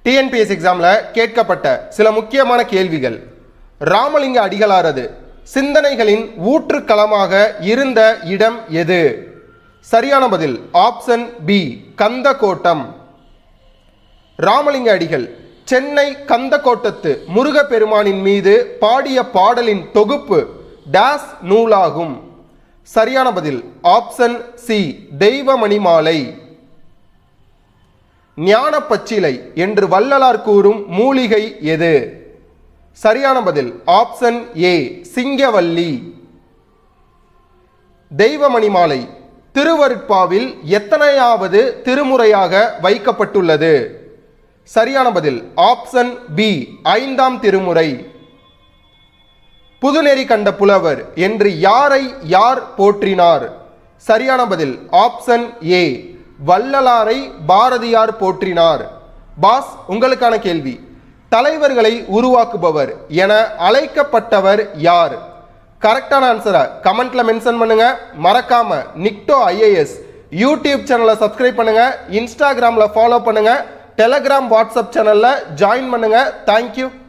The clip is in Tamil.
டிஎன்பிஎஸ் எக்ஸாம்ல கேட்கப்பட்ட சில முக்கியமான கேள்விகள். ராமலிங்க அடிகளாரது சிந்தனைகளின் ஊற்றுக்களமாக இருந்த இடம் எது? சரியான பதில் ஆப்ஷன் பி, கந்தக்கோட்டம். ராமலிங்க அடிகள் சென்னை கந்தக்கோட்டத்து முருகப்பெருமானின் மீது பாடிய பாடலின் தொகுப்பு டேஸ் நூலாகும். சரியான பதில் ஆப்ஷன் சி, தெய்வமணிமாலை. ஞான பச்சிலை என்று வள்ளலார் கூறும் மூலிகை எது? சரியான பதில் ஆப்ஷன் ஏ, சிங்கவல்லி. தெய்வமணிமாலை திருவருட்பாவில் எத்தனையாவது திருமுறையாக வைக்கப்பட்டுள்ளது? சரியான பதில் ஆப்ஷன் பி, 5ஆம் திருமுறை. புதுநெறி கண்ட புலவர் என்று யாரை யார் போற்றினார்? சரியான பதில் ஆப்ஷன் ஏ, வள்ளலாரை பாரதியார் போற்றினார். பாஸ், உங்களுக்கான கேள்வி. தலைவர்களை உருவாக்குபவர் என அழைக்கப்பட்டவர் யார்? கரெக்டான ஆன்சரை கமெண்ட்ல மென்ஷன் பண்ணுங்க. மறக்காம நிக்டோ ஐஏஎஸ் யூடியூப் சேனலை சப்ஸ்கிரைப் பண்ணுங்க, இன்ஸ்டாகிராம்ல ஃபாலோ பண்ணுங்க, டெலகிராம் வாட்ஸ்அப் சேனல்ல ஜாயின் பண்ணுங்க. தேங்க்யூ.